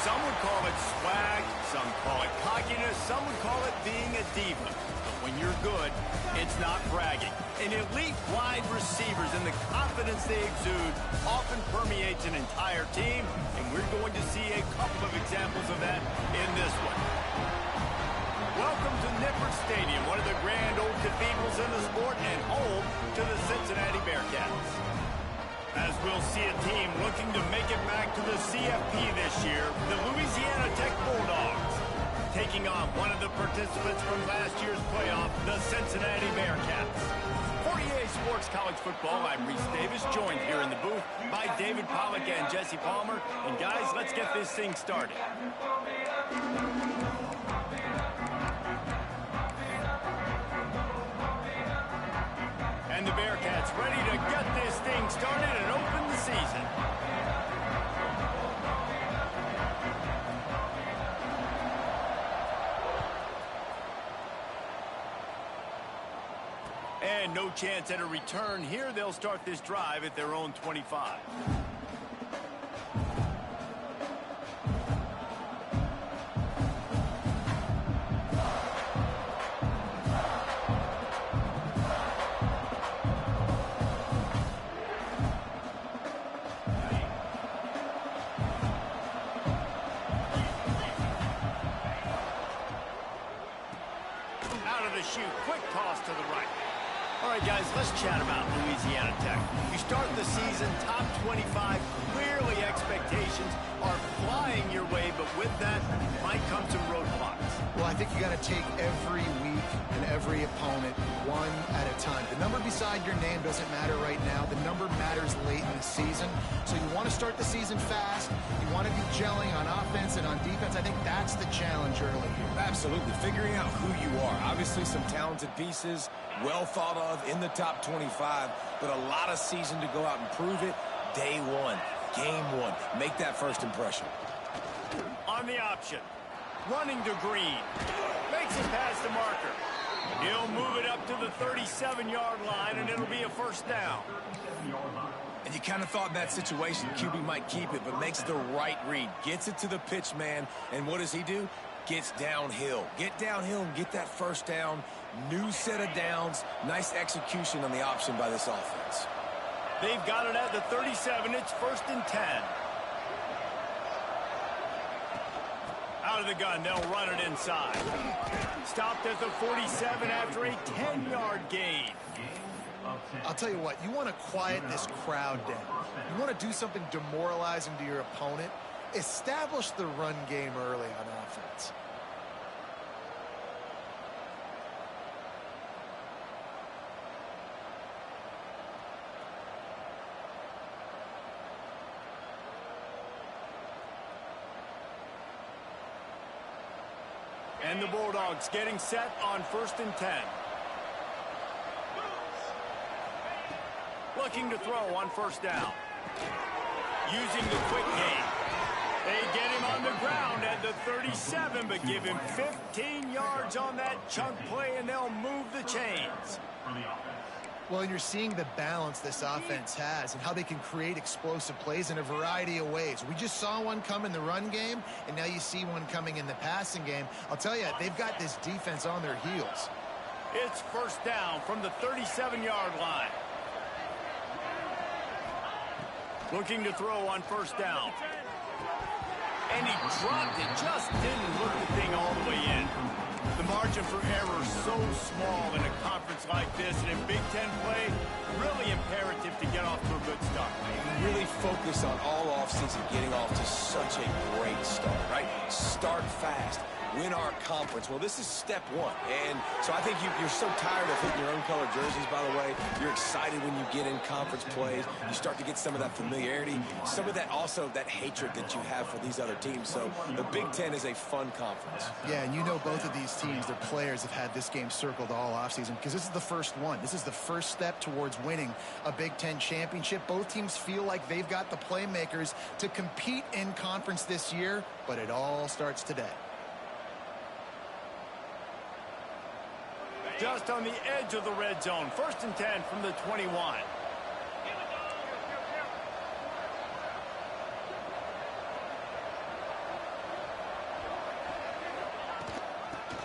Some would call it swag, some call it cockiness, some would call it being a diva. But when you're good, it's not bragging. And elite wide receivers and the confidence they exude often permeates an entire team, and we're going to see a couple of examples of that in this one. Welcome to Nippert Stadium, one of the grand old cathedrals in the sport and home to the Cincinnati Bearcats. As we'll see a team looking to make it back to the CFP this year, the Louisiana Tech Bulldogs, taking on one of the participants from last year's playoff, the Cincinnati Bearcats. For EA Sports College Football, I'm Reese Davis, joined here in the booth by David Pollack and Jesse Palmer. And guys, let's get this thing started. And the Bearcats ready to get this thing started and open the season. And no chance at a return here. They'll start this drive at their own 25. Shoot, quick toss to the right. All right, guys, let's chat about Louisiana Tech. You start the season top 25. Clearly, expectations are flying your way, but with that might come some roadblocks. Well, I think you got to take every week and every opponent one at a time. The number beside your name doesn't matter right now. The number matters late in the season. So you want to start the season fast. You want to be gelling on offense and on defense. I think that's the challenge early here. Absolutely. Figuring out who you are. Obviously, some talented pieces, well thought of in the top 25, but a lot of season to go out and prove it. Day one, game one. Make that first impression. On the option. Running to Green. Makes it past the marker. He'll move it up to the 37-yard line, and it'll be a first down. And you kind of thought in that situation QB might keep it, but makes the right read. Gets it to the pitch man, and what does he do? Gets downhill. Get downhill and get that first down. New set of downs. Nice execution on the option by this offense. They've got it at the 37. It's 1st and 10. Out of the gun, they'll run it inside. Stopped at the 47 after a 10-yard gain. I'll tell you what, you want to quiet this crowd down. You want to do something demoralizing to your opponent. Establish the run game early on offense. And the Bulldogs getting set on 1st and 10. Looking to throw on 1st down. Using the quick game. They get him on the ground at the 37, but give him 15 yards on that chunk play, and they'll move the chains. Well, and you're seeing the balance this offense has and how they can create explosive plays in a variety of ways. We just saw one come in the run game, and now you see one coming in the passing game. I'll tell you, they've got this defense on their heels. It's 1st down from the 37-yard line. Looking to throw on 1st down. And he dropped it, just didn't look the thing all the way in. The margin for error so small in a conference like this, and in Big Ten play, really imperative to get off to a good start. Really focus on all offseason getting off to such a great start, right? Start fast. Win our conference. Well, this is step one. And so I think you're so tired of hitting your own color jerseys, by the way. You're excited when you get in conference plays. You start to get some of that familiarity, some of that also that hatred that you have for these other teams. So the Big Ten is a fun conference. Yeah, and you know both of these teams, their players have had this game circled all offseason because this is the first one. This is the first step towards winning a Big Ten championship. Both teams feel like they've got the playmakers to compete in conference this year, but it all starts today. Just on the edge of the red zone. 1st and 10 from the 21.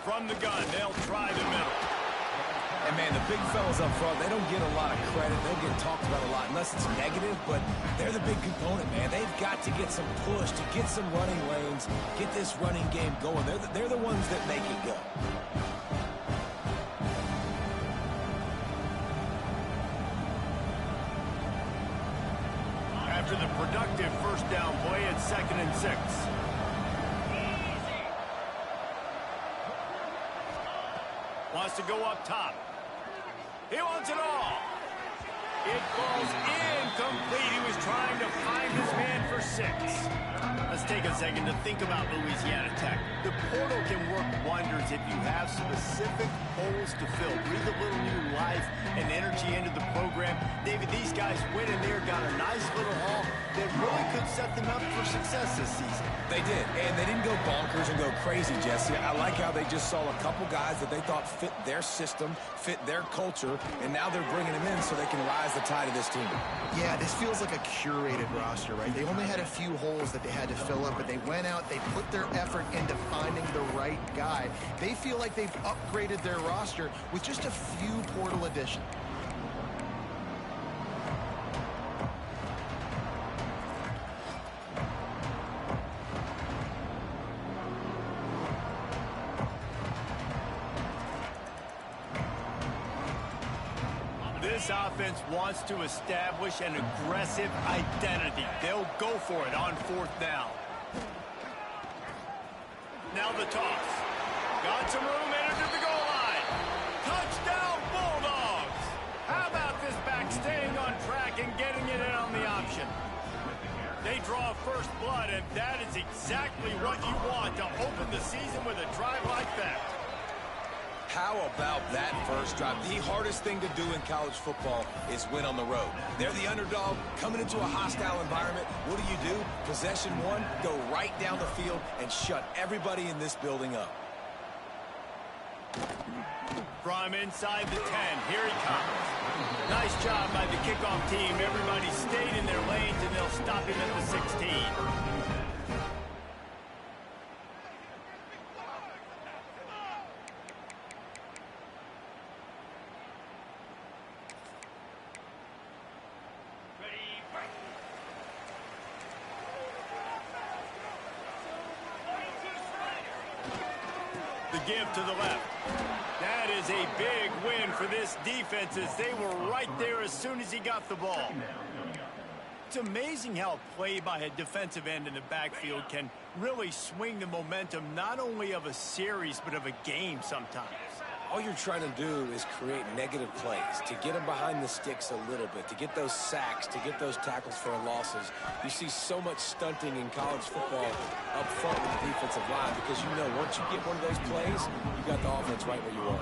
From the gun, they'll try the middle. And, man, the big fellas up front, they don't get a lot of credit. They don't get talked about a lot unless it's negative, but they're the big component, man. They've got to get some push, to get some running lanes, get this running game going. They're the ones that make it go. After the productive first down play, it's 2nd and 6. Wants to go up top. He wants it all. It falls incomplete. He was trying to find his man for 6. Let's take a second to think about Louisiana Tech. The portal can work wonders if you have specific holes to fill. Breathe a little new life and energy into the program. David, these guys went in there, got a nice little haul that really could set them up for success this season. They did, and they didn't go bonkers and go crazy, Jesse. I like how they just saw a couple guys that they thought fit their system, fit their culture, and now they're bringing them in so they can rise the tide of this team. Yeah, this feels like a curated roster, right? They only had a few holes that they had to fill up, but they went out, they put their effort into finding the right guy. They feel like they've upgraded their roster with just a few portal additions. This offense wants to establish an aggressive identity. They'll go for it on 4th down. Now the toss. Got some room, entered the goal line. Touchdown, Bulldogs! How about this back staying on track and getting it in on the option? They draw first blood, and that is exactly what you want to open the season with a drive like that. How about that first drive? The hardest thing to do in college football is win on the road. They're the underdog coming into a hostile environment. What do? Possession 1, go right down the field and shut everybody in this building up. From inside the 10, here he comes. Nice job by the kickoff team. Everybody stayed in their lanes, and they'll stop him at the 16. The give to the left. That is a big win for this defense as they were right there as soon as he got the ball. It's amazing how a play by a defensive end in the backfield can really swing the momentum not only of a series but of a game sometimes. All you're trying to do is create negative plays, to get them behind the sticks a little bit, to get those sacks, to get those tackles for losses. You see so much stunting in college football up front with the defensive line because you know once you get one of those plays, you got the offense right where you want.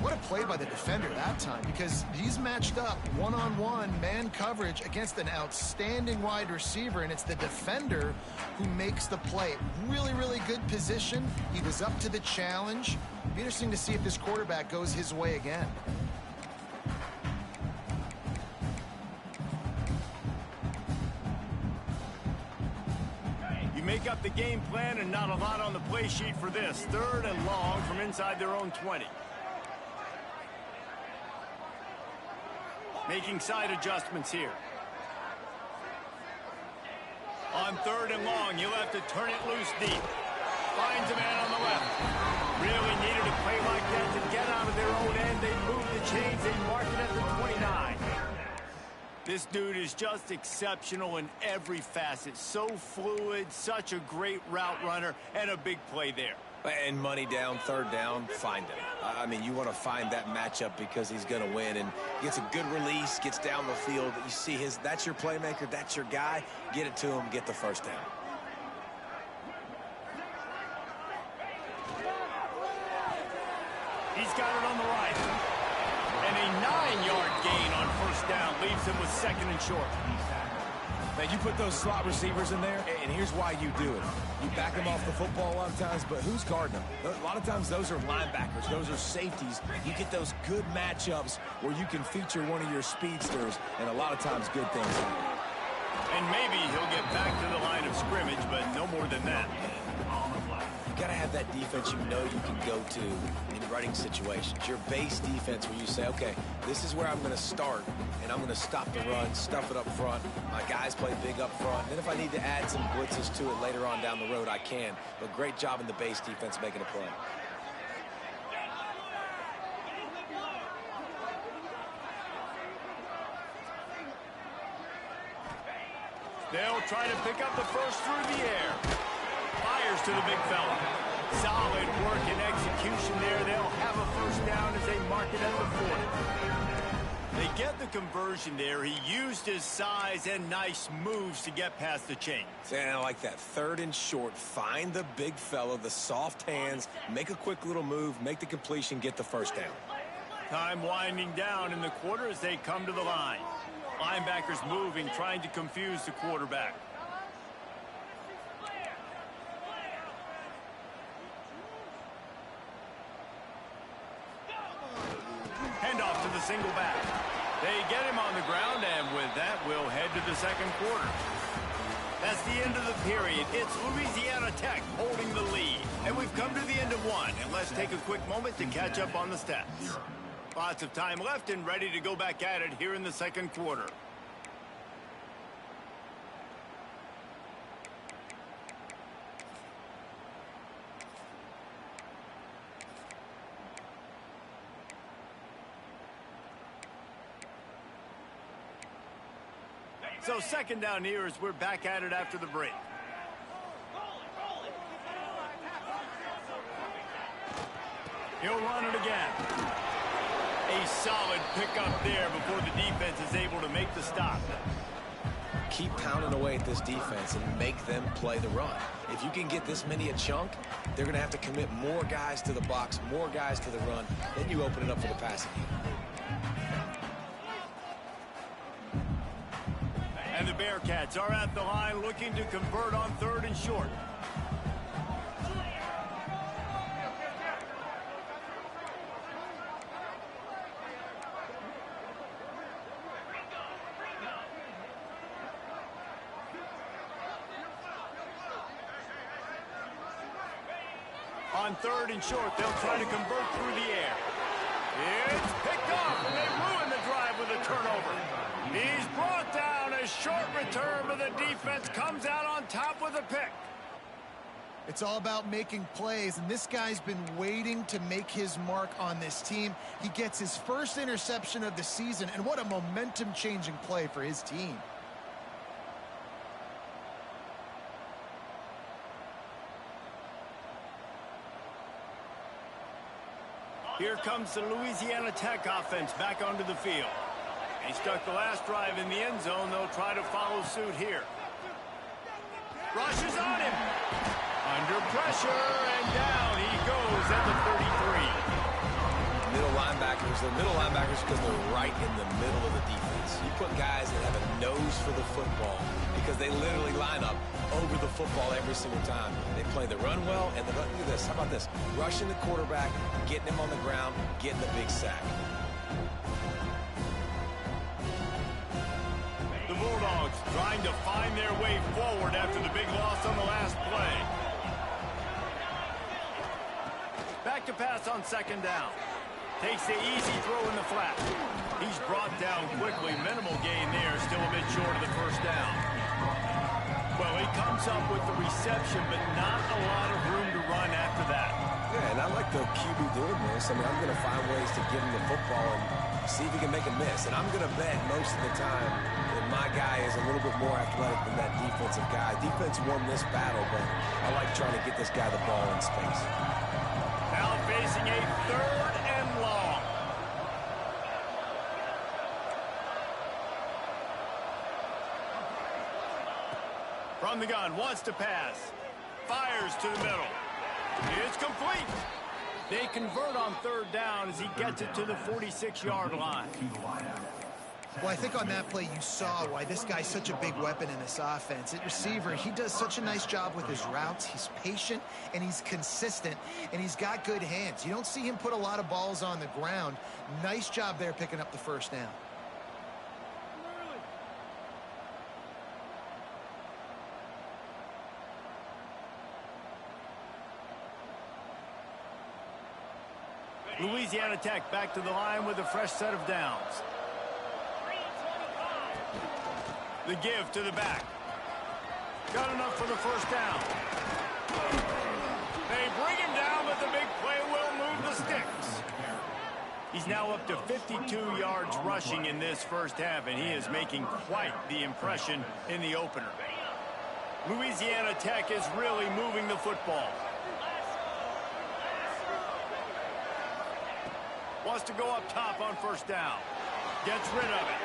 What a play by the defender that time, because he's matched up one-on-one man coverage against an outstanding wide receiver, and it's the defender who makes the play. Really, really good position. He was up to the challenge. Be interesting to see if this quarterback goes his way again. You make up the game plan and not a lot on the play sheet for this. 3rd and long from inside their own 20. Making side adjustments here. On 3rd and long, you'll have to turn it loose deep. Finds a man on the left. Really needed a play like that to get out of their own end. They move the chains. They mark it at the 29. This dude is just exceptional in every facet. So fluid, such a great route runner, and a big play there. And money down, 3rd down, find him. I mean, you want to find that matchup because he's going to win and gets a good release, gets down the field. You see that's your playmaker, that's your guy. Get it to him, get the 1st down. He's got it on the right. And a 9-yard gain on 1st down leaves him with 2nd and short. Man, you put those slot receivers in there, and here's why you do it. You back them off the football a lot of times, but who's guarding them? A lot of times those are linebackers. Those are safeties. You get those good matchups where you can feature one of your speedsters, and a lot of times good things happen. And maybe he'll get back to the line of scrimmage, but no more than that. You've got to have that defense you know you can go to in running situations. Your base defense where you say, okay, this is where I'm going to start, and I'm going to stop the run, stuff it up front. My guys play big up front. Then if I need to add some blitzes to it later on down the road, I can. But great job in the base defense making a play. They'll try to pick up the first through the air. Fires to the big fella. Solid work and execution there. They'll have a first down as they mark it at the 40. They get the conversion there. He used his size and nice moves to get past the chain. And I like that. 3rd and short. Find the big fella, the soft hands, make a quick little move, make the completion, get the first down. Time winding down in the quarter as they come to the line. Linebackers moving, trying to confuse the quarterback. Handoff to the single back. They get him on the ground, and with that, we'll head to the second quarter. That's the end of the period. It's Louisiana Tech holding the lead. And we've come to the end of one, and let's take a quick moment to catch up on the stats. Lots of time left and ready to go back at it here in the second quarter. So second down here as we're back at it after the break. He'll run it again. A solid pickup there before the defense is able to make the stop. Keep pounding away at this defense and make them play the run. If you can get this many a chunk, they're going to have to commit more guys to the box, more guys to the run. Then you open it up for the passing game. And the Bearcats are at the line looking to convert on 3rd and short. On 3rd and short, they'll try to convert through the air. It's picked off, and they ruin the drive with a turnover. He's brought down. A short return, but the defense comes out on top with a pick. It's all about making plays, and this guy's been waiting to make his mark on this team. He gets his first interception of the season, and what a momentum-changing play for his team. Here comes the Louisiana Tech offense back onto the field. He stuck the last drive in the end zone. They'll try to follow suit here. Rushes on him. Under pressure, and down he goes at the 33. Middle linebackers because they're right in the middle of the defense. You put guys that have a nose for the football because they literally line up over the football every single time. They play the run well, and look at this. How about this? Rushing the quarterback, getting him on the ground, getting the big sack. The Bulldogs trying to find their way forward after the big loss on the last play. Back to pass on second down. Takes the easy throw in the flat. He's brought down quickly. Minimal gain there. Still a bit short of the first down. Well, he comes up with the reception, but not a lot of room to run after that. Yeah, and I like the QB doing this. I mean, I'm going to find ways to get him the football and see if he can make a miss. And I'm going to bet most of the time that my guy is a little bit more athletic than that defensive guy. Defense won this battle, but I like trying to get this guy the ball in space. Now facing a 3rd and long. From the gun, wants to pass. Fires to the middle. It's complete. They convert on 3rd down as he gets it to the 46-yard line. Well, I think on that play you saw why this guy's such a big weapon in this offense. At receiver, he does such a nice job with his routes. He's patient, and he's consistent, and he's got good hands. You don't see him put a lot of balls on the ground. Nice job there picking up the first down. Louisiana Tech back to the line with a fresh set of downs. The give to the back. Got enough for the first down. They bring him down, but the big play will move the sticks. He's now up to 52 yards rushing in this first half, and he is making quite the impression in the opener. Louisiana Tech is really moving the football. Wants to go up top on first down. Gets rid of it.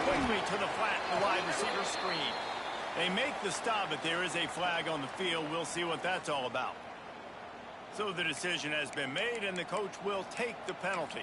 Quickly to the flat, the wide receiver screen. They make the stop, but there is a flag on the field. We'll see what that's all about. So the decision has been made, and the coach will take the penalty.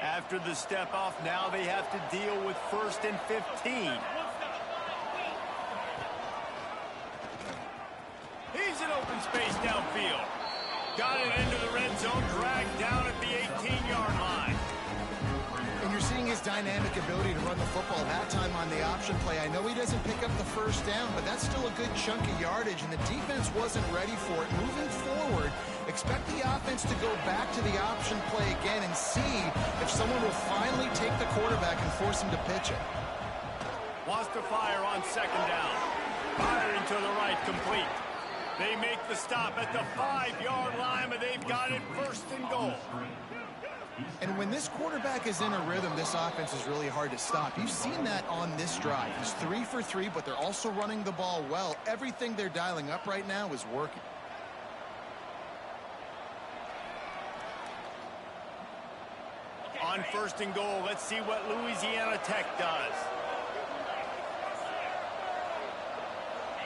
After the step off, now they have to deal with 1st and 15. He's in open space downfield. Got it into the red zone, dragged down at the 18-yard line. And you're seeing his dynamic ability to run the football that time on the option play. I know he doesn't pick up the first down, but that's still a good chunk of yardage, and the defense wasn't ready for it. Moving forward, expect the offense to go back to the option play again and see if someone will finally take the quarterback and force him to pitch it. Wants to fire on second down. Firing to the right, complete. They make the stop at the 5-yard line, but they've got it 1st and goal. And when this quarterback is in a rhythm, this offense is really hard to stop. You've seen that on this drive. He's 3 for 3, but they're also running the ball well. Everything they're dialing up right now is working. On 1st and goal, let's see what Louisiana Tech does.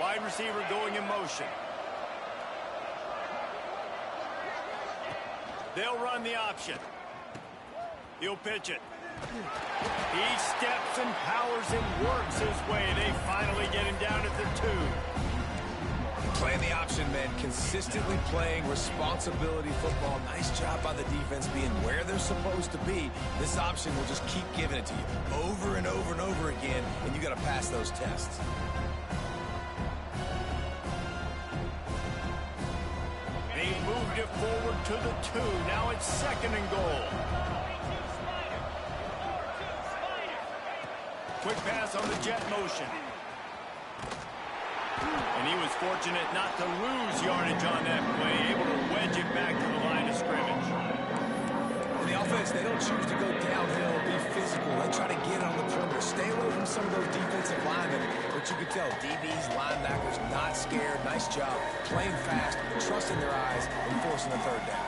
Wide receiver going in motion. They'll run the option. He'll pitch it. He steps and powers and works his way. They finally get him down at the 2. Playing the option, man. Consistently playing responsibility football. Nice job by the defense being where they're supposed to be. This option will just keep giving it to you over and over and over again, and you got to pass those tests. They moved it forward to the 2. Now it's 2nd and goal. Quick pass on the jet motion. And he was fortunate not to lose yardage on that play, able to wedge it back to the line of scrimmage. And the offense, they don't choose to go downhill, be physical. They try to get on the perimeter, stay away from some of those defensive linemen. But you could tell DBs, linebackers, not scared. Nice job playing fast, trusting their eyes, and forcing the 3rd down.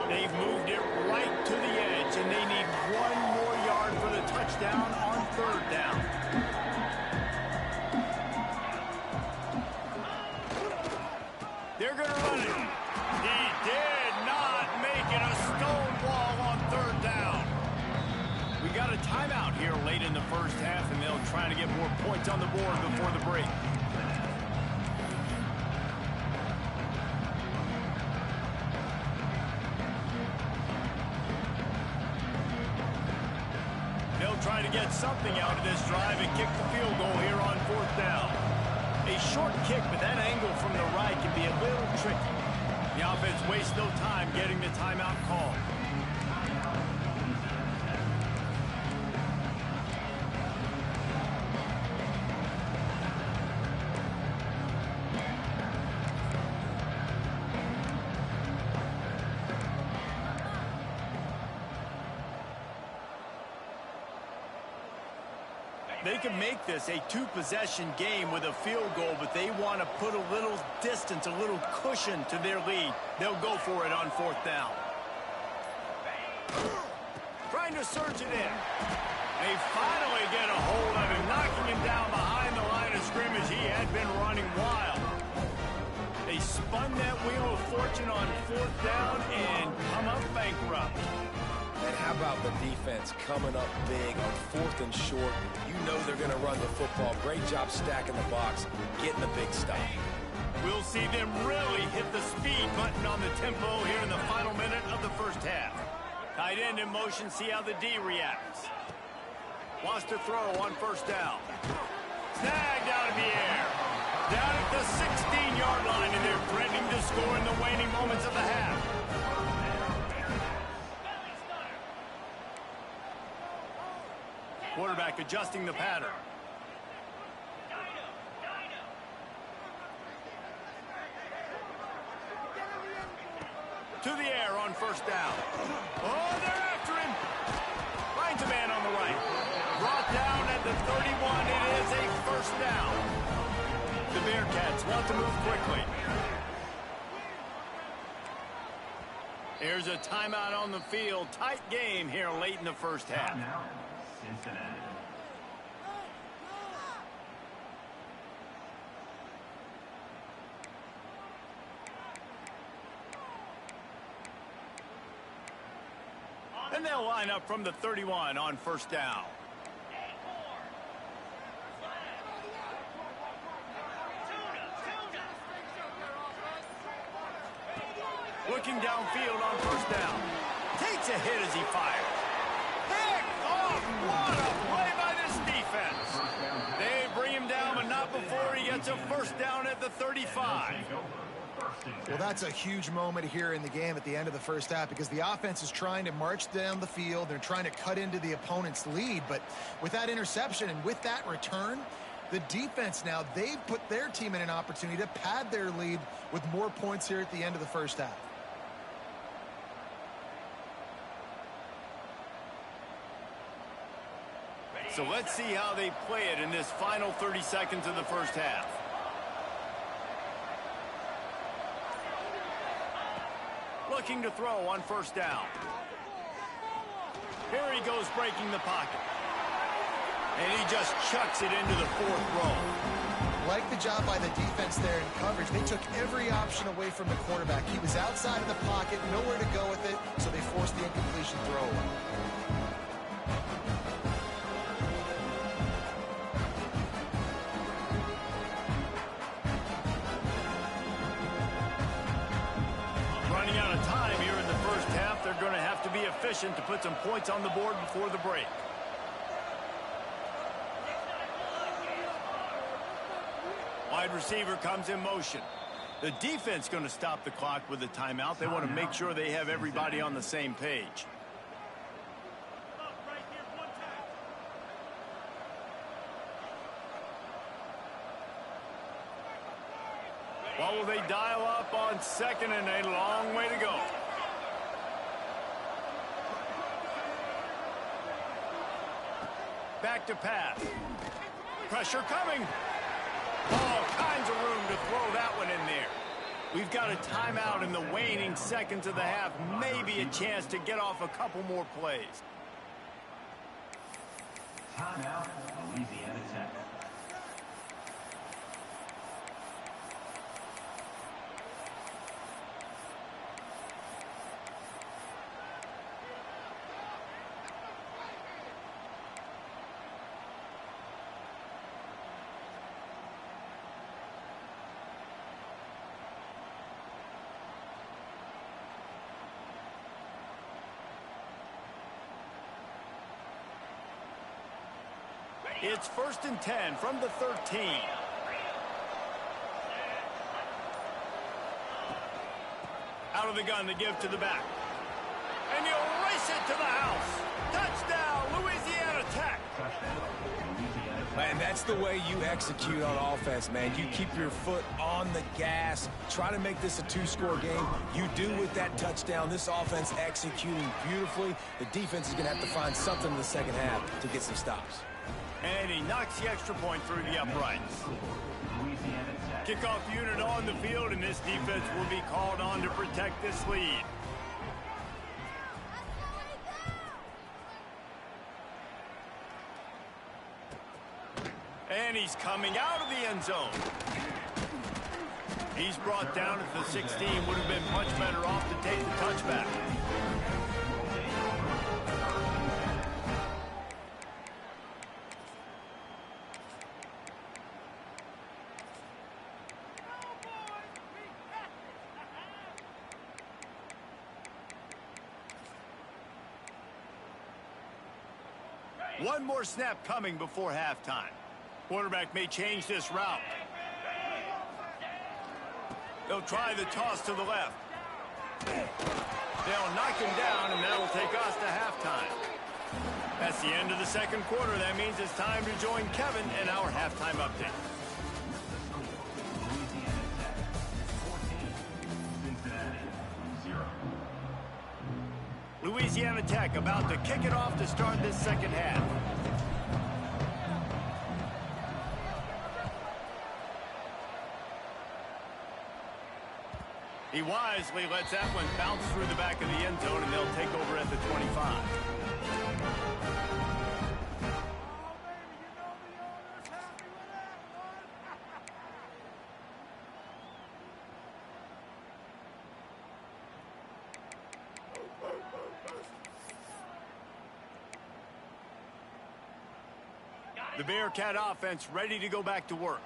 They've moved it right to the edge, and they need 1 more yard for the touchdown on 3rd down. They're going to run it. He did not make it a stone wall on 3rd down. We got a timeout here late in the first half, and they'll try to get more points on the board before the break. Trying to get something out of this drive and kick the field goal here on 4th down. A short kick, but that angle from the right can be a little tricky. The offense wastes no time getting the timeout call. They can make this a 2-possession game with a field goal, but they want to put a little distance, a little cushion to their lead. They'll go for it on 4th down. Trying to surge it in. They finally get a hold of him, knocking him down behind the line of scrimmage. He had been running wild. They spun that wheel of fortune on 4th down and come up bankrupt. And how about the defense coming up big on 4th and short? You know they're going to run the football. Great job stacking the box, getting the big stop. We'll see them really hit the speed button on the tempo here in the final minute of the first half. Tight end in motion, see how the D reacts. Wants to throw on first down. Snagged out of the air. Down at the 16-yard line, and they're threatening to score in the waning moments of the half. Quarterback adjusting the pattern. To the air on first down. Oh, they're after him. Finds a man on the right. Brought down at the 31. It is a first down. The Bearcats want to move quickly. Here's a timeout on the field. Tight game here late in the first half. Now, Cincinnati. And they'll line up from the 31 on first down. Looking downfield on first down. Takes a hit as he fires. Picked off. What a play by this defense. They bring him down, but not before he gets a first down at the 35. Well, that's a huge moment here in the game at the end of the first half because the offense is trying to march down the field. They're trying to cut into the opponent's lead, but with that interception and with that return, the defense now, they've put their team in an opportunity to pad their lead with more points here at the end of the first half. So let's see how they play it in this final 30 seconds of the first half. Looking to throw on first down. Here he goes breaking the pocket. And he just chucks it into the 4th row. Like the job by the defense there in coverage. They took every option away from the quarterback. He was outside of the pocket, nowhere to go with it, so they forced the incompletion throw away. Running out of time here in the first half. They're going to have to be efficient to put some points on the board before the break. Wide receiver comes in motion. The defense going to stop the clock with a timeout. They want to make sure they have everybody on the same page. What will they dial up on second and a long way to go? Back to pass. Pressure coming. All kinds of room to throw that one in there. We've got a timeout in the waning seconds of the half. Maybe a chance to get off a couple more plays. Timeout, Louisiana Tech. It's 1st and 10 from the 13. Out of the gun to give to the back. And he'll race it to the house. Touchdown, Louisiana Tech. Man, that's the way you execute on offense, man. You keep your foot on the gas. Try to make this a 2-score game. You do with that touchdown. This offense executing beautifully. The defense is going to have to find something in the second half to get some stops. And he knocks the extra point through the uprights. Kickoff unit on the field, and this defense will be called on to protect this lead. And he's coming out of the end zone. He's brought down at the 16. Would have been much better off to take the touchback. One more snap coming before halftime. Quarterback may change this route. They'll try the toss to the left. They'll knock him down, and that'll take us to halftime. That's the end of the second quarter. That means it's time to join Kevin in our halftime update. Louisiana Tech about to kick it off to start this second half. He wisely lets that one bounce through the back of the end zone, and they'll take over at the 25. The Bearcat offense ready to go back to work.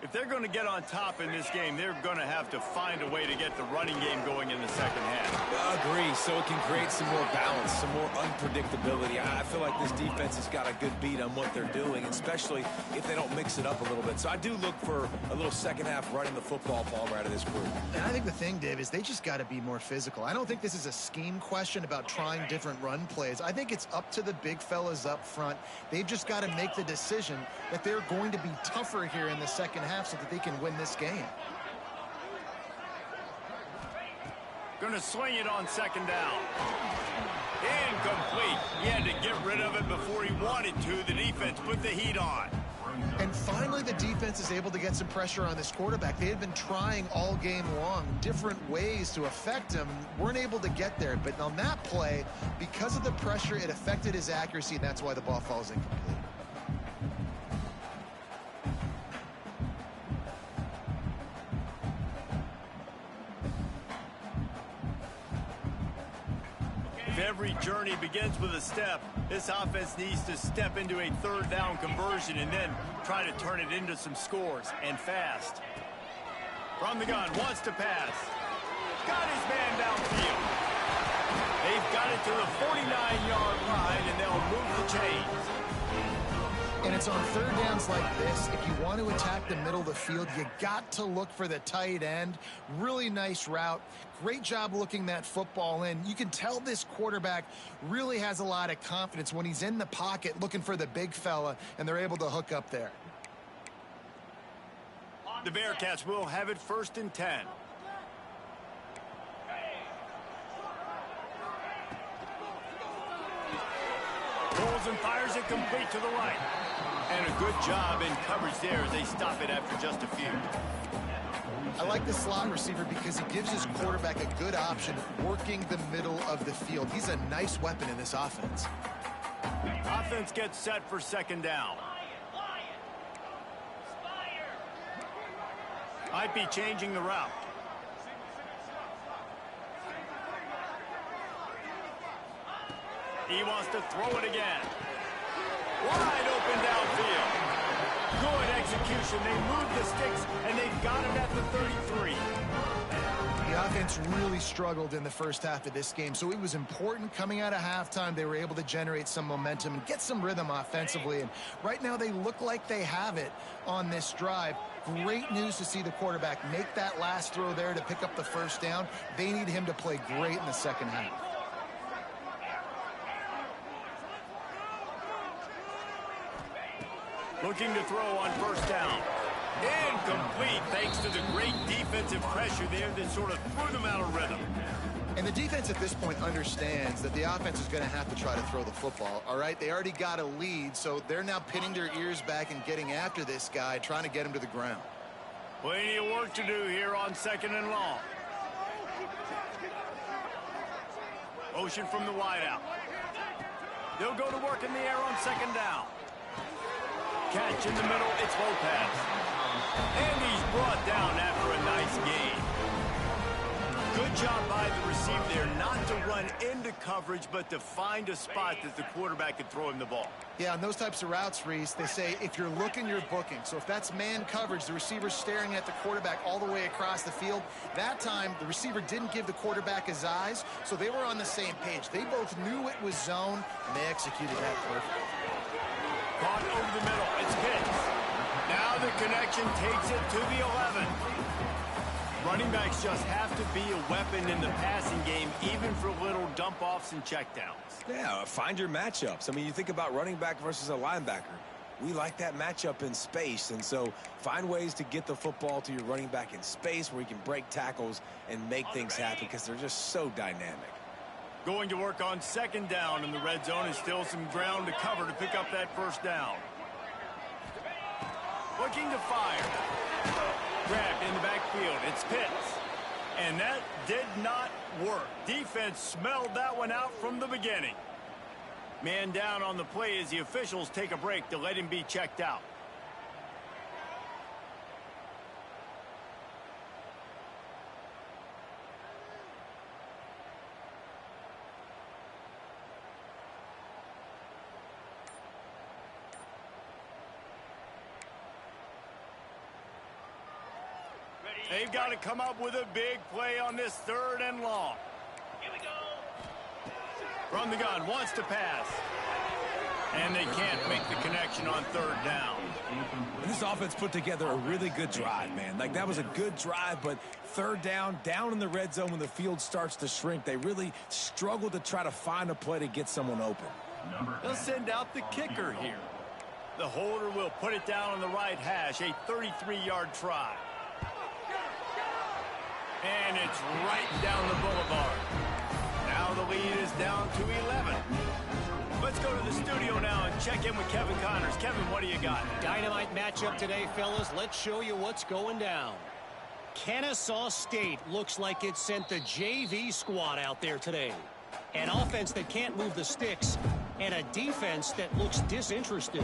If they're going to get on top in this game, they're going to have to find a way to get the running game going in the second half. I agree, so it can create some more balance, some more unpredictability. I feel like this defense has got a good beat on what they're doing, especially if they don't mix it up a little bit. So I do look for a little second half running the football, Palmer, out of this group. And I think the thing, Dave, is they just got to be more physical. I don't think this is a scheme question about trying different run plays. I think it's up to the big fellas up front. They've just got to make the decision that they're going to be tougher here in the second half so that they can win this game. Going to swing it on second down. Incomplete. He had to get rid of it before he wanted to. The defense put the heat on. And finally, the defense is able to get some pressure on this quarterback. They had been trying all game long different ways to affect him. Weren't able to get there. But on that play, because of the pressure, it affected his accuracy, and that's why the ball falls incomplete. If every journey begins with a step, this offense needs to step into a third down conversion and then try to turn it into some scores, and fast. From the gun, wants to pass. Got his man downfield. They've got it to the 49-yard line, and they'll move the chains. And it's on third downs like this. If you want to attack the middle of the field, you got to look for the tight end. Really nice route. Great job looking that football in. You can tell this quarterback really has a lot of confidence when he's in the pocket looking for the big fella, and they're able to hook up there. The Bearcats will have it 1st and 10. Pulls and fires it complete to the right. And a good job in coverage there as they stop it after just a few. I like the slot receiver because he gives his quarterback a good option working the middle of the field. He's a nice weapon in this offense. Offense gets set for second down. Might be changing the route. He wants to throw it again. Wide open downfield. Good execution. They move the sticks, and they've got it at the 33. The offense really struggled in the first half of this game, so it was important coming out of halftime. They were able to generate some momentum and get some rhythm offensively, and right now they look like they have it on this drive. Great news to see the quarterback make that last throw there to pick up the first down. They need him to play great in the second half. Looking to throw on first down. Incomplete thanks to the great defensive pressure there that sort of threw them out of rhythm. And the defense at this point understands that the offense is going to have to try to throw the football, all right? They already got a lead, so they're now pinning their ears back and getting after this guy, trying to get him to the ground. Plenty of work to do here on second and long. Motion from the wideout. They'll go to work in the air on second down. Catch in the middle, it's Lopez. And he's brought down after a nice gain. Good job by the receiver there not to run into coverage, but to find a spot that the quarterback could throw him the ball. Yeah, on those types of routes, Reese, they say if you're looking, you're booking. So if that's man coverage, the receiver's staring at the quarterback all the way across the field. That time, the receiver didn't give the quarterback his eyes, so they were on the same page. They both knew it was zone, and they executed that perfectly. Caught over the middle. It's Pitts. Now the connection takes it to the 11. Running backs just have to be a weapon in the passing game, even for little dump-offs and checkdowns. Yeah, find your matchups. I mean, you think about running back versus a linebacker. We like that matchup in space, and so find ways to get the football to your running back in space where he can break tackles and make things happen because they're just so dynamic. Going to work on second down, and the red zone is still some ground to cover to pick up that first down. Looking to fire. Grabbed in the backfield. It's Pitts. And that did not work. Defense smelled that one out from the beginning. Man down on the play as the officials take a break to let him be checked out. They've got to come up with a big play on this 3rd and long. Here we go. From the gun, wants to pass. And they can't make the connection on 3rd down. This offense put together a really good drive, man. Like, that was a good drive, but 3rd down in the red zone when the field starts to shrink, they really struggled to try to find a play to get someone open. They'll send out the kicker here. The holder will put it down on the right hash, a 33-yard try. And it's right down the boulevard. Now the lead is down to 11. Let's go to the studio now and check in with Kevin Connors. Kevin, what do you got? Dynamite matchup today, fellas. Let's show you what's going down. Kennesaw State looks like it sent the JV squad out there today. An offense that can't move the sticks and a defense that looks disinterested.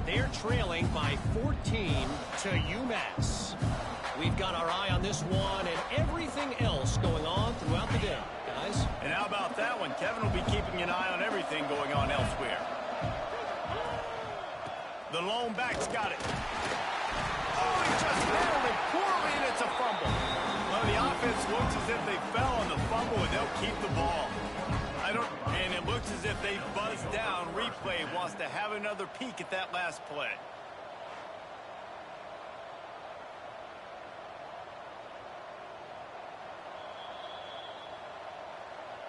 They're trailing by 14 to UMass. We've got our eye on this one and everything else going on throughout the day, guys. And how about that one? Kevin will be keeping an eye on everything going on elsewhere. The lone back's got it. Oh, he just handled it poorly, and it's a fumble. Well, the offense looks as if they fell on the fumble, and they'll keep the ball. And it looks as if they buzzed down. Replay wants to have another peek at that last play.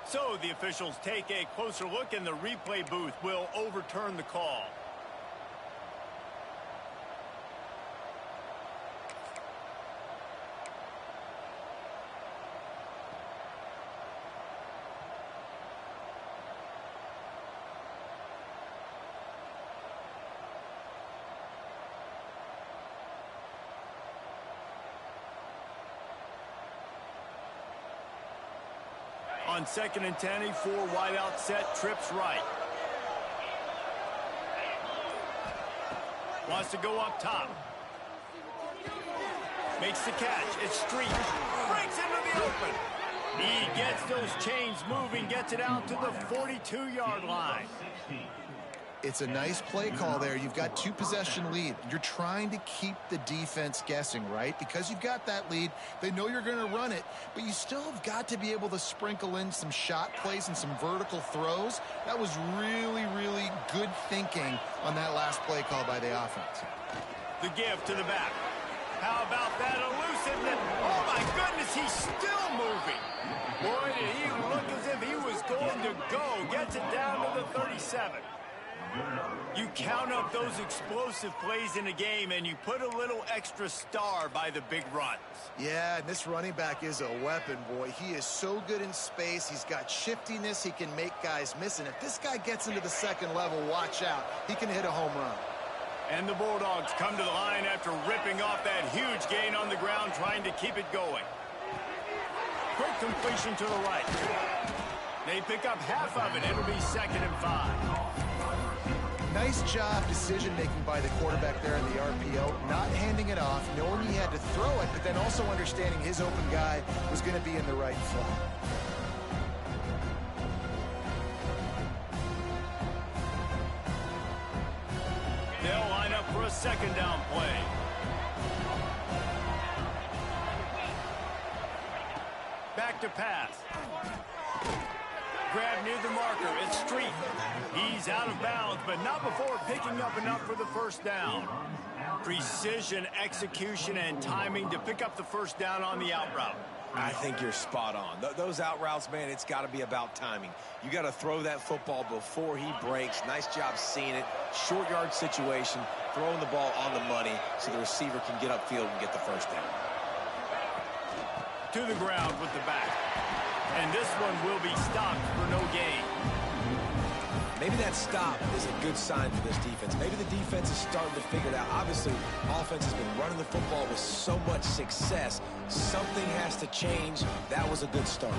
So the officials take a closer look, and the replay booth will overturn the call. On 2nd and 10, a 4 wide out set, trips right. Wants to go up top. Makes the catch. It's Street. Breaks into the open. He gets those chains moving, gets it out to the 42-yard line. It's a nice play call there. You've got 2-possession lead. You're trying to keep the defense guessing, right? Because you've got that lead, they know you're going to run it, but you still have got to be able to sprinkle in some shot plays and some vertical throws. That was really, really good thinking on that last play call by the offense. The give to the back. How about that elusiveness? Oh, my goodness, he's still moving. Boy, did he look as if he was going to go. Gets it down to the 37. You count up those explosive plays in a game, and you put a little extra star by the big runs. Yeah, and this running back is a weapon, boy. He is so good in space. He's got shiftiness. He can make guys miss. And if this guy gets into the second level, watch out. He can hit a home run. And the Bulldogs come to the line after ripping off that huge gain on the ground, trying to keep it going. Quick completion to the right. They pick up half of it. It'll be 2nd and 5. Nice job decision-making by the quarterback there in the RPO, not handing it off, knowing he had to throw it, but then also understanding his open guy was going to be in the right slot. They'll line up for a 2nd down play. Back to pass. grab near the marker. It's Street. He's out of bounds, but not before picking up enough for the first down. Precision, execution, and timing to pick up the first down on the out route. I think you're spot on. Those out routes, man, it's got to be about timing. You got to throw that football before he breaks. Nice job seeing it. Short yard situation, throwing the ball on the money so the receiver can get upfield and get the first down. To the ground with the back. And this one will be stopped for no gain. Maybe that stop is a good sign for this defense. Maybe the defense is starting to figure it out. Obviously, offense has been running the football with so much success. Something has to change. That was a good start.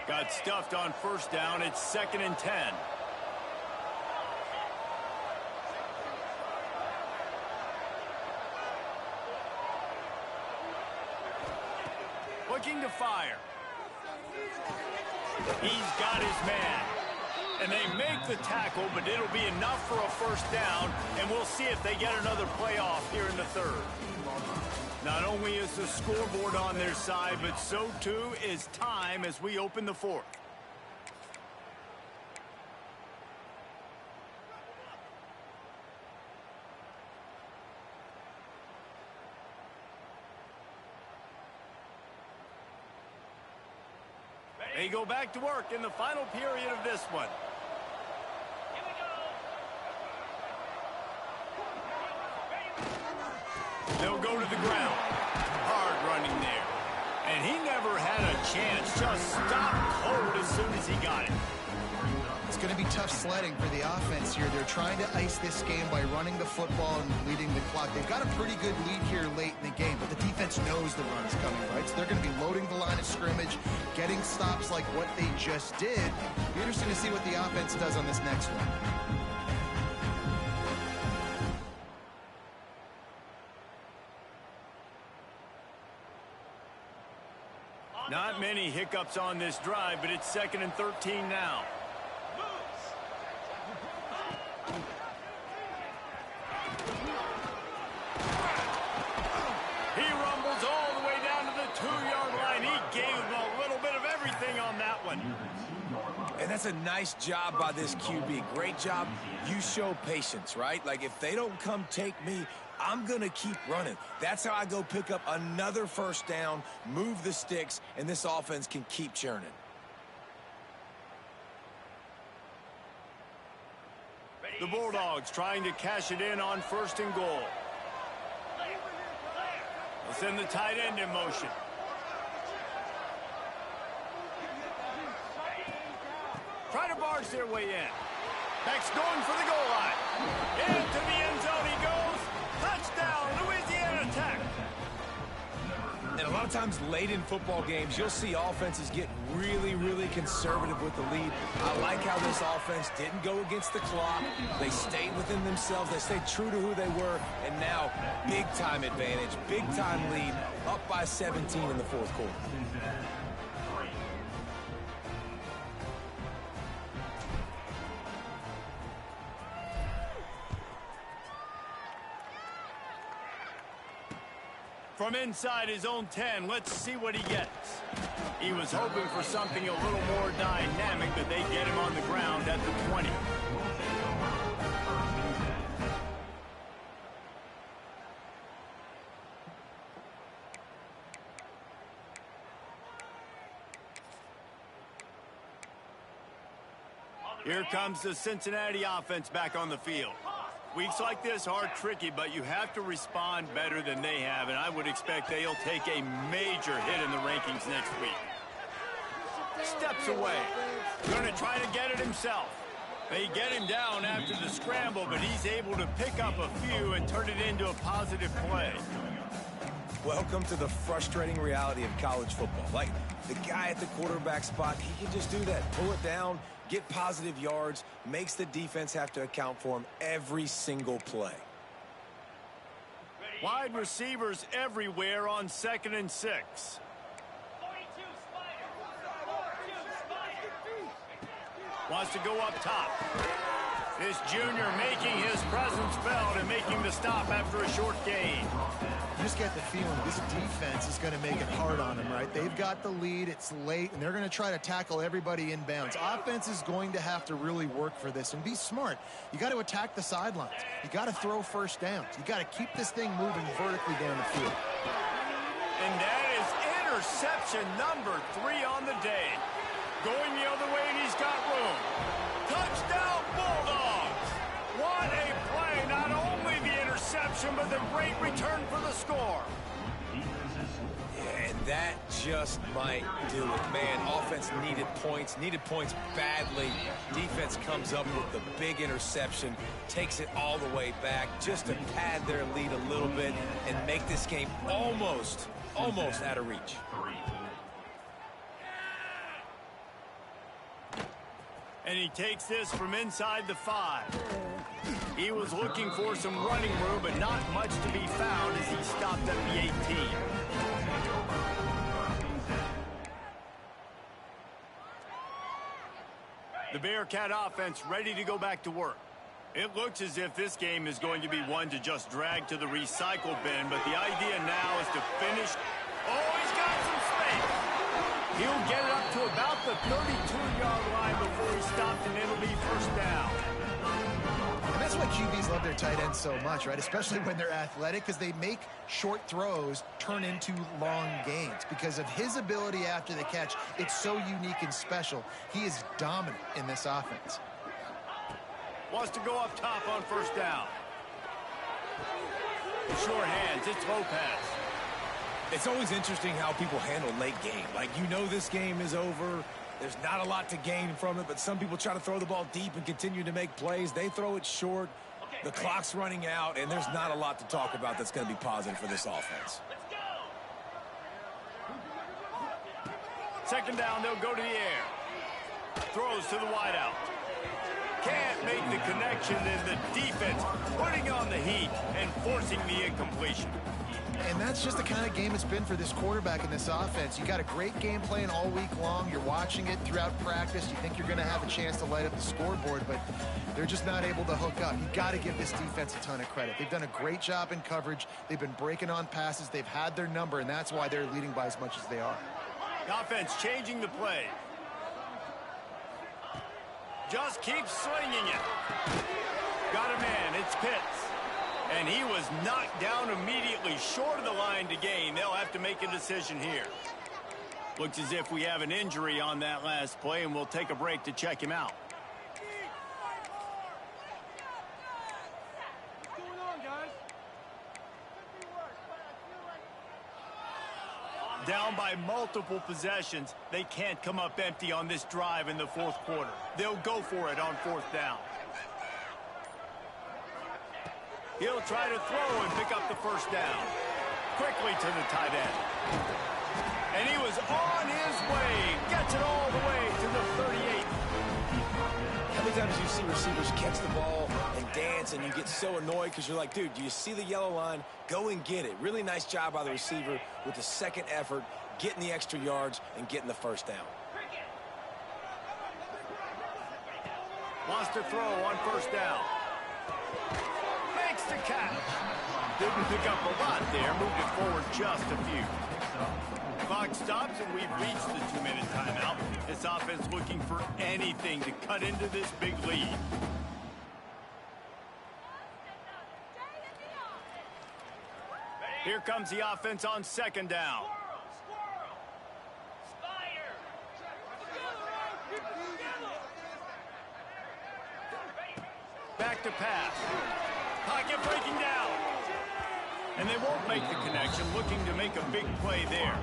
Got stuffed on first down. It's 2nd and 10. Looking to fire. He's got his man. And they make the tackle, but it'll be enough for a first down, and we'll see if they get another playoff here in the third. Not only is the scoreboard on their side, but so too is time as we open the fourth. They go back to work in the final period of this one. They'll go to the ground. Hard running there. And he never had a chance. Just stopped cold as soon as he got it. It's going to be tough sledding for the offense here. They're trying to ice this game by running the football and leading the clock. They've got a pretty good lead here late in the game, but the defense knows the run's coming, right? So they're going to be loading the line of scrimmage, getting stops like what they just did. Be interesting to see what the offense does on this next one. Not many hiccups on this drive, but it's 2nd and 13 now. He rumbles all the way down to the 2-yard line. He gave him a little bit of everything on that one. And that's a nice job by this QB. Great job. You show patience, right? Like, if they don't come take me, I'm going to keep running. That's how I go pick up another first down, move the sticks, and this offense can keep churning. The Bulldogs trying to cash it in on 1st and goal. They'll send the tight end in motion. Try to barge their way in. Beck's going for the goal line. Into the end zone he goes. Touchdown, Louisiana Tech. And a lot of times late in football games, you'll see offenses get really, really conservative with the lead. I like how this offense didn't go against the clock. They stayed within themselves. They stayed true to who they were. And now, big-time advantage, big-time lead, up by 17 in the fourth quarter. From inside his own 10, let's see what he gets. He was hoping for something a little more dynamic, but they get him on the ground at the 20. Here comes the Cincinnati offense back on the field. Weeks like this are tricky, but you have to respond better than they have, and I would expect they'll take a major hit in the rankings next week. Steps away. Going to try to get it himself. They get him down after the scramble, but he's able to pick up a few and turn it into a positive play. Welcome to the frustrating reality of college football. Like, the guy at the quarterback spot, he can just do that. Pull it down, get positive yards, makes the defense have to account for him every single play. Wide receivers everywhere on 2nd and 6. Wants to go up top. This junior making his presence felt and making the stop after a short gain. You just get the feeling this defense is going to make it hard on them, right? They've got the lead, it's late, and they're going to try to tackle everybody inbounds. Offense is going to have to really work for this and be smart. You got to attack the sidelines. You got to throw first downs. You got to keep this thing moving vertically down the field. And that is interception number 3 on the day. Going the other way, and he's got room. Touchdown, Bulldogs! What a play! Not only the interception, but the great return for the score. Yeah, and that just might do it. Man, offense needed points badly. Defense comes up with the big interception, takes it all the way back just to pad their lead a little bit and make this game almost out of reach. And he takes this from inside the 5. He was looking for some running room, but not much to be found as he stopped at the 18. The Bearcat offense ready to go back to work. It looks as if this game is going to be one to just drag to the recycle bin, but the idea now is to finish. Oh, he's got some space. He'll get it up to about the 32-yard line before he stopped, and it'll be first down. And that's why QBs love their tight ends so much, right? Especially when they're athletic, because they make short throws turn into long gains. Because of his ability after the catch, it's so unique and special. He is dominant in this offense. Wants to go up top on first down. Short hands, it's Lopez. It's always interesting how people handle late game. Like, you know this game is over. There's not a lot to gain from it, but some people try to throw the ball deep and continue to make plays. They throw it short. The clock's running out, and there's not a lot to talk about that's going to be positive for this offense. Second down, they'll go to the air. Throws to the wideout. Can't make the connection, and the defense putting on the heat and forcing the incompletion. And that's just the kind of game it's been for this quarterback in this offense. You got a great game plan all week long. You're watching it throughout practice. You think you're going to have a chance to light up the scoreboard, but they're just not able to hook up. You got to give this defense a ton of credit. They've done a great job in coverage. They've been breaking on passes. They've had their number, and that's why they're leading by as much as they are. The offense changing the play. Just keep slinging it. Got a man. It's Pitts. And he was knocked down immediately short of the line to gain. They'll have to make a decision here. Looks as if we have an injury on that last play, and we'll take a break to check him out. What's going on, guys? Down by multiple possessions, they can't come up empty on this drive in the fourth quarter. They'll go for it on fourth down. He'll try to throw and pick up the first down. Quickly to the tight end. And he was on his way. Gets it all the way to the 38. How many times do you see receivers catch the ball and dance, and you get so annoyed because you're like, dude, do you see the yellow line? Go and get it. Really nice job by the receiver with the second effort, getting the extra yards and getting the first down. Wants to throw on first down. Makes the catch. Didn't pick up a lot there. Moved it forward just a few. Clock stops, and we've reached the 2-minute timeout. This offense looking for anything to cut into this big lead. Here comes the offense on second down. Back to pass. Pocket breaking down. And they won't make the connection, looking to make a big play there.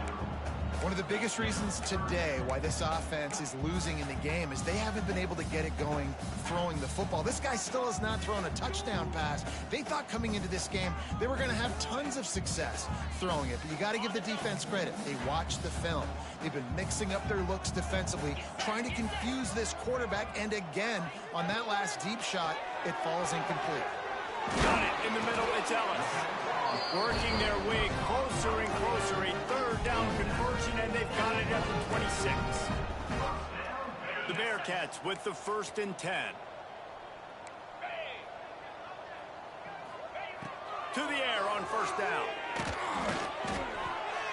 One of the biggest reasons today why this offense is losing in the game is they haven't been able to get it going throwing the football. This guy still has not thrown a touchdown pass. They thought coming into this game they were going to have tons of success throwing it, but you got to give the defense credit. They watched the film. They've been mixing up their looks defensively, trying to confuse this quarterback, and again, on that last deep shot, it falls incomplete. Got it in the middle, it's Ellis. Working their way closer and closer, a third down conversion, and they've got it at the 26. The Bearcats with the 1st and 10. to the air on first down.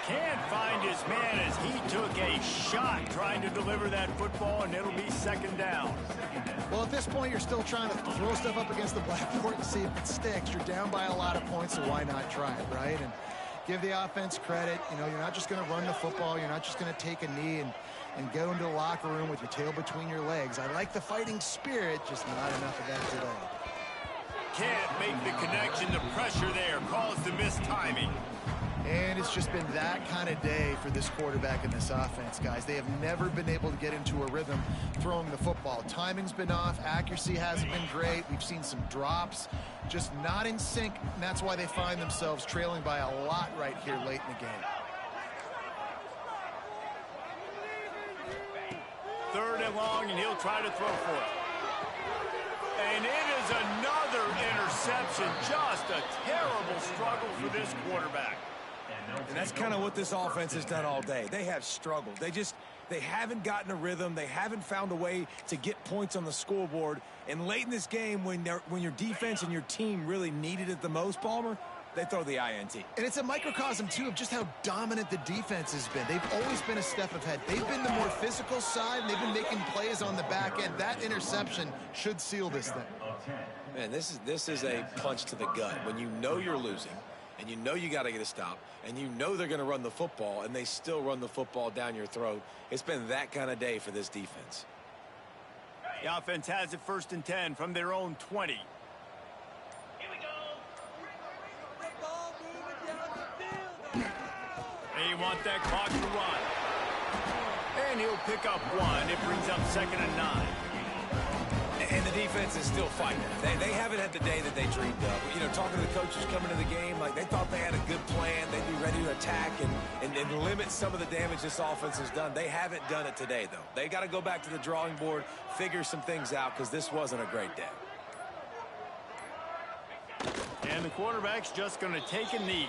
Can't find his man as he took a shot trying to deliver that football, and it'll be second down. Well, at this point, you're still trying to throw stuff up against the blackboard and see if it sticks. You're down by a lot of points, so why not try it, right? And give the offense credit. You know, you're not just going to run the football. You're not just going to take a knee and go into the locker room with your tail between your legs. I like the fighting spirit, just not enough of that today. Can't make the connection. The pressure there caused the missed timing. And it's just been that kind of day for this quarterback and this offense, guys. They have never been able to get into a rhythm throwing the football. Timing's been off. Accuracy hasn't been great. We've seen some drops, just not in sync, and that's why they find themselves trailing by a lot right here late in the game. Third and long, and he'll try to throw for it. And it is another interception. Just a terrible struggle for this quarterback. And that's kind of what this offense has done all day. They have struggled. They haven't gotten a rhythm. They haven't found a way to get points on the scoreboard. And late in this game, when your defense and your team really needed it the most, Palmer, they throw the INT. And it's a microcosm, too, of just how dominant the defense has been. They've always been a step ahead. They've been the more physical side, and they've been making plays on the back end. That interception should seal this thing. Man, this is a punch to the gut. When you know you're losing, and you know you got to get a stop, and you know they're going to run the football, and they still run the football down your throat. It's been that kind of day for this defense. The offense has it 1st and 10 from their own 20. Here we go. The ball moving down the field. They want that clock to run. And he'll pick up one. It brings up 2nd and 9. And the defense is still fighting. They haven't had the day that they dreamed of. You know, talking to the coaches coming to the game, like they thought they had a good plan. They'd be ready to attack and limit some of the damage this offense has done. They haven't done it today, though. They got to go back to the drawing board, figure some things out, because this wasn't a great day. And the quarterback's just going to take a knee.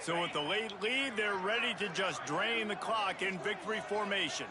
So with the late lead, they're ready to just drain the clock in victory formation.